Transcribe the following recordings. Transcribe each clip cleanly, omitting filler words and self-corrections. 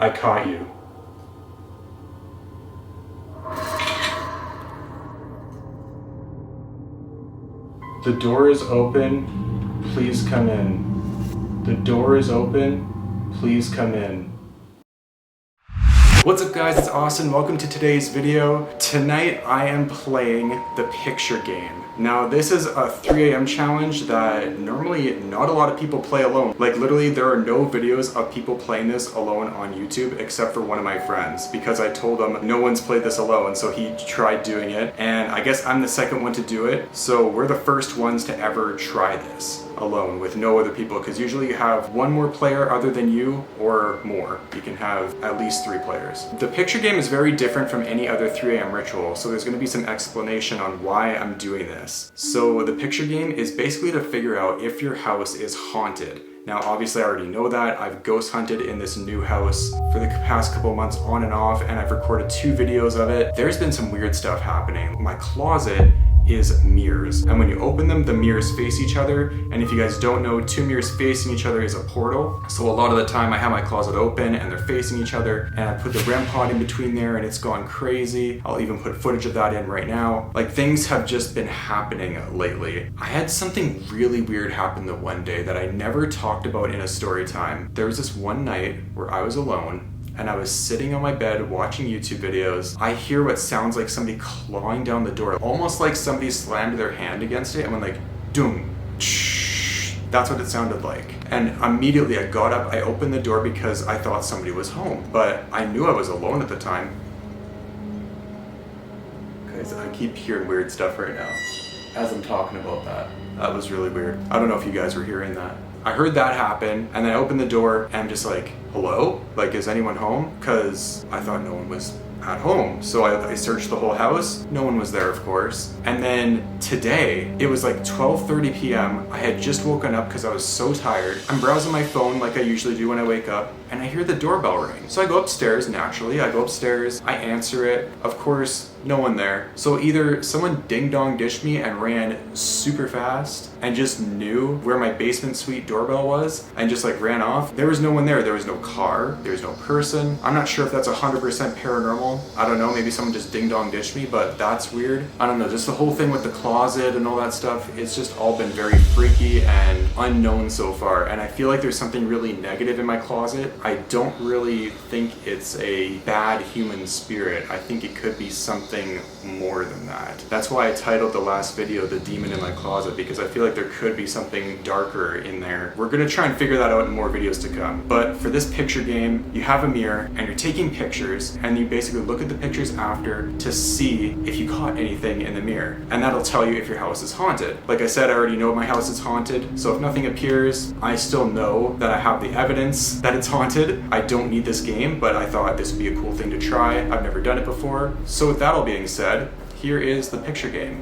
I caught you. The door is open. Please come in. The door is open. Please come in. What's up guys, it's Austin. Welcome to today's video. Tonight I am playing the picture game. Now this is a 3 a.m. challenge that normally not a lot of people play alone. Like literally there are no videos of people playing this alone on YouTube except for one of my friends, because I told him no one's played this alone, so he tried doing it, and I guess I'm the second one to do it. So we're the first ones to ever try this alone with no other people, because usually you have one more player other than you or more. You can have at least 3 players. The picture game is very different from any other 3 a.m. ritual, so there's going to be some explanation on why I'm doing this. So the picture game is basically to figure out if your house is haunted. Now obviously I already know that. I've ghost hunted in this new house for the past couple months on and off, and I've recorded 2 videos of it. There's been some weird stuff happening. My closet is mirrors, and when you open them, the mirrors face each other, and if you guys don't know, 2 mirrors facing each other is a portal. So a lot of the time I have my closet open and they're facing each other, and I put the REM pod in between there and it's gone crazy. I'll even put footage of that in right now. Like, things have just been happening lately. I had something really weird happen the one day that I never talked about in a story time. There was this one night where I was alone and I was sitting on my bed watching YouTube videos. I hear what sounds like somebody clawing down the door, almost like somebody slammed their hand against it and went like, doom, shh. That's what it sounded like. And immediately I got up, I opened the door because I thought somebody was home, but I knew I was alone at the time. Guys, I keep hearing weird stuff right now as I'm talking about that. That was really weird. I don't know if you guys were hearing that. I heard that happen, and then I opened the door and I'm just like, hello? Like, is anyone home? Because I thought no one was at home. So I searched the whole house. No one was there, of course. And then today, it was like 12:30 p.m. I had just woken up because I was so tired. I'm browsing my phone like I usually do when I wake up, and I hear the doorbell ring. So I go upstairs, naturally. I go upstairs, I answer it. Of course, no one there. So either someone ding-dong dished me and ran super fast and just knew where my basement suite doorbell was and just like ran off. There was no one there. There was no car. There was no person. I'm not sure if that's 100% paranormal. I don't know. Maybe someone just ding-dong dished me, but that's weird. I don't know. Just the whole thing with the closet and all that stuff, it's just all been very freaky and unknown so far. And I feel like there's something really negative in my closet. I don't really think it's a bad human spirit. I think it could be something more than that. That's why I titled the last video The Demon in My Closet, because I feel like there could be something darker in there. We're gonna try and figure that out in more videos to come. But for this picture game, you have a mirror and you're taking pictures, and you basically look at the pictures after to see if you caught anything in the mirror. And that'll tell you if your house is haunted. Like I said, I already know my house is haunted, so if nothing appears, I still know that I have the evidence that it's haunted. I don't need this game, but I thought this would be a cool thing to try. I've never done it before. So with that all being said, here is the picture game.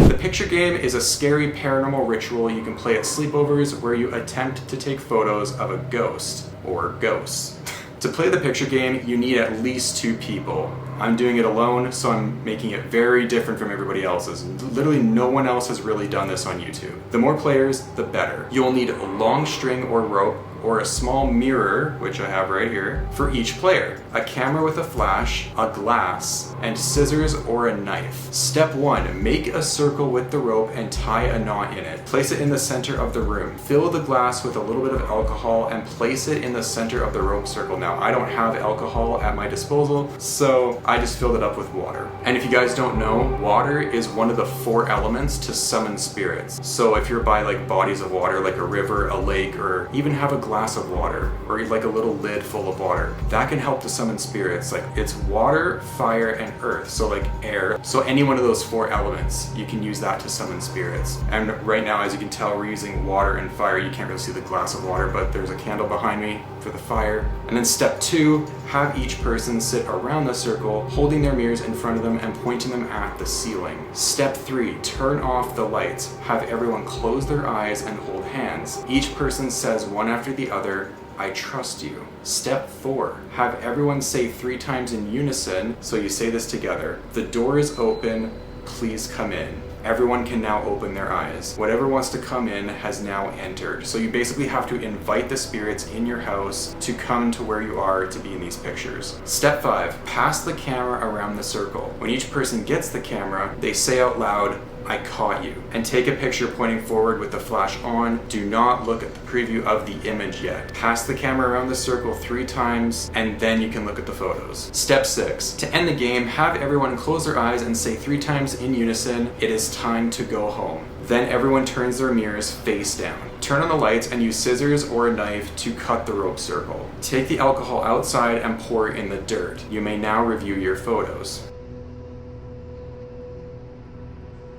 The picture game is a scary paranormal ritual you can play at sleepovers where you attempt to take photos of a ghost or ghosts. To play the picture game, you need at least 2 people. I'm doing it alone, so I'm making it very different from everybody else's. Literally no one else has really done this on YouTube. The more players, the better. You'll need a long string or rope, or a small mirror, which I have right here, for each player. A camera with a flash, a glass, and scissors or a knife. Step 1, make a circle with the rope and tie a knot in it. Place it in the center of the room. Fill the glass with a little bit of alcohol and place it in the center of the rope circle. Now, I don't have alcohol at my disposal, so I just filled it up with water. And if you guys don't know, water is one of the 4 elements to summon spirits. So if you're by like bodies of water, like a river, a lake, or even have a glass of water, or like a little lid full of water, that can help to summon spirits. Like, it's water, fire, and earth, so like air. So any one of those 4 elements, you can use that to summon spirits. And right now, as you can tell, we're using water and fire. You can't really see the glass of water, but there's a candle behind me for the fire. And then step 2, have each person sit around the circle, holding their mirrors in front of them and pointing them at the ceiling. Step 3, turn off the lights. Have everyone close their eyes and hold hands. Each person says one after the other, I trust you. Step 4, have everyone say 3 times in unison, so you say this together. The door is open, please come in. everyone can now open their eyes. Whatever wants to come in has now entered. So you basically have to invite the spirits in your house to come to where you are to be in these pictures. Step 5, pass the camera around the circle. When each person gets the camera, they say out loud, "I caught you," and take a picture pointing forward with the flash on. Do not look at the preview of the image yet. Pass the camera around the circle 3 times, and then you can look at the photos. Step 6, to end the game, have everyone close their eyes and say 3 times in unison, "It is time to go home." Then everyone turns their mirrors face down. Turn on the lights and use scissors or a knife to cut the rope circle. Take the alcohol outside and pour it in the dirt. You may now review your photos.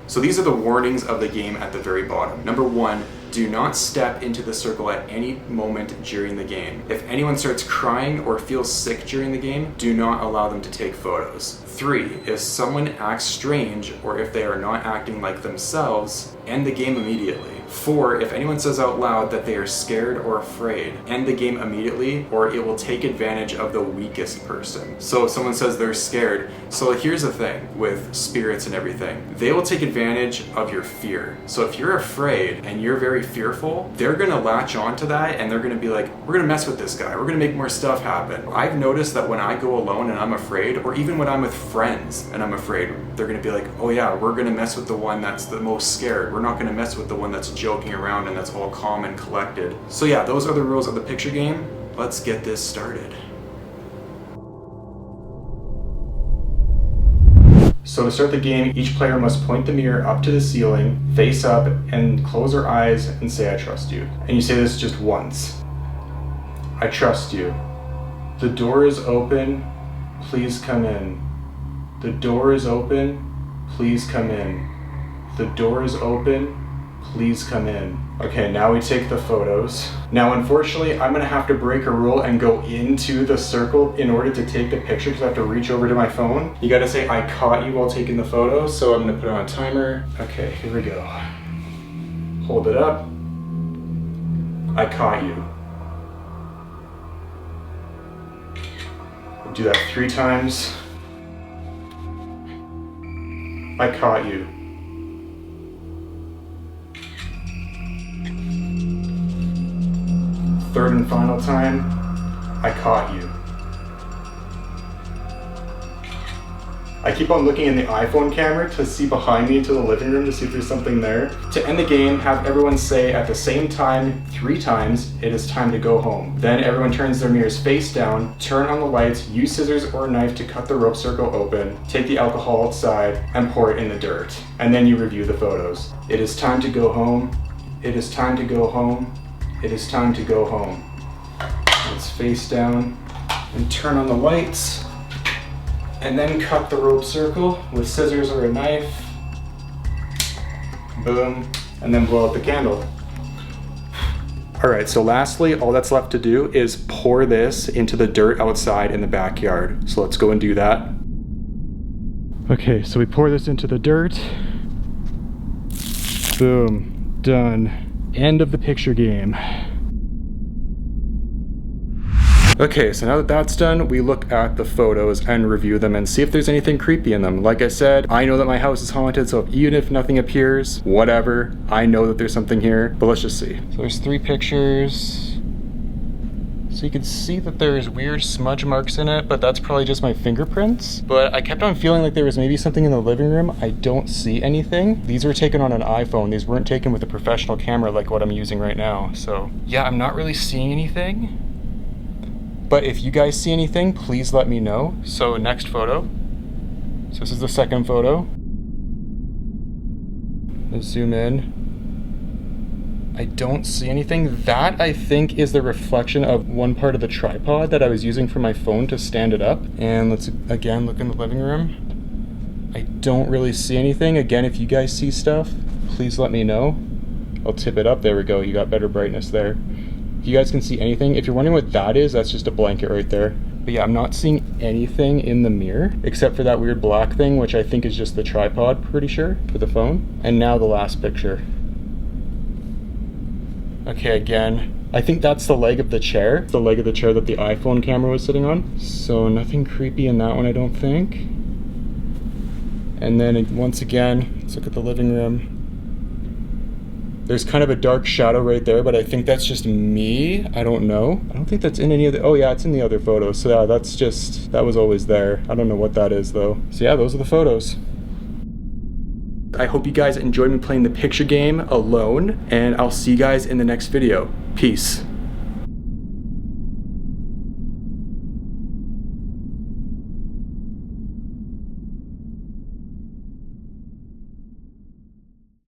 So these are the warnings of the game at the very bottom. Number 1, do not step into the circle at any moment during the game. If anyone starts crying or feels sick during the game, do not allow them to take photos. 3, if someone acts strange or if they are not acting like themselves, end the game immediately. 4, if anyone says out loud that they are scared or afraid, end the game immediately or it will take advantage of the weakest person. So if someone says they're scared, so here's the thing with spirits and everything, they will take advantage of your fear. So if you're afraid and you're very fearful, they're gonna latch onto that and they're gonna be like, we're gonna mess with this guy, we're gonna make more stuff happen. I've noticed that when I go alone and I'm afraid, or even when I'm with friends and I'm afraid, they're gonna be like, oh yeah, we're gonna mess with the one that's the most scared. We're not gonna mess with the one that's joking around and that's all calm and collected. So yeah, those are the rules of the picture game. Let's get this started. So to start the game, each player must point the mirror up to the ceiling, face up, and close their eyes and say, "I trust you." And you say this just once. I trust you. The door is open. Please come in. The door is open. Please come in. The door is open. Please come in. Okay, now we take the photos. Now, unfortunately, I'm gonna have to break a rule and go into the circle in order to take the picture because I have to reach over to my phone. You gotta say, "I caught you" while taking the photo, so I'm gonna put it on a timer. Okay, here we go. Hold it up. I caught you. Do that 3 times. I caught you. Third and final time, I caught you. I keep on looking in the iPhone camera to see behind me into the living room to see if there's something there. To end the game, have everyone say at the same time 3 times, "It is time to go home." Then everyone turns their mirrors face down, turn on the lights, use scissors or a knife to cut the rope circle open, take the alcohol outside, and pour it in the dirt. And then you review the photos. It is time to go home. It is time to go home. It is time to go home. Let's face down and turn on the lights. And then cut the rope circle with scissors or a knife. Boom. And then blow out the candle. All right, so lastly, all that's left to do is pour this into the dirt outside in the backyard. So let's go and do that. Okay, so we pour this into the dirt. Boom, done. End of the picture game. Okay, so now that that's done, we look at the photos and review them and see if there's anything creepy in them. Like I said, I know that my house is haunted, so even if nothing appears, whatever, I know that there's something here, but let's just see. So there's 3 pictures. So you can see that there's weird smudge marks in it, but that's probably just my fingerprints. But I kept on feeling like there was maybe something in the living room. I don't see anything. These were taken on an iPhone. These weren't taken with a professional camera like what I'm using right now. So yeah, I'm not really seeing anything. But if you guys see anything, please let me know. So next photo. So this is the second photo. Let's zoom in. I don't see anything. That, I think, is the reflection of one part of the tripod that I was using for my phone to stand it up. And let's again look in the living room. I don't really see anything. Again, if you guys see stuff, please let me know. I'll tip it up. There we go. You got better brightness there. If you guys can see anything, if you're wondering what that is, that's just a blanket right there. But yeah, I'm not seeing anything in the mirror except for that weird black thing, which I think is just the tripod, pretty sure, for the phone. And now the last picture. Okay, again, I think that's the leg of the chair. The leg of the chair that the iPhone camera was sitting on. So nothing creepy in that one, I don't think. And then once again, let's look at the living room. There's kind of a dark shadow right there, but I think that's just me. I don't know. I don't think that's in any of the, oh yeah, it's in the other photos. So yeah, that's just, that was always there. I don't know what that is though. So yeah, those are the photos. I hope you guys enjoyed me playing the picture game alone, and I'll see you guys in the next video. Peace.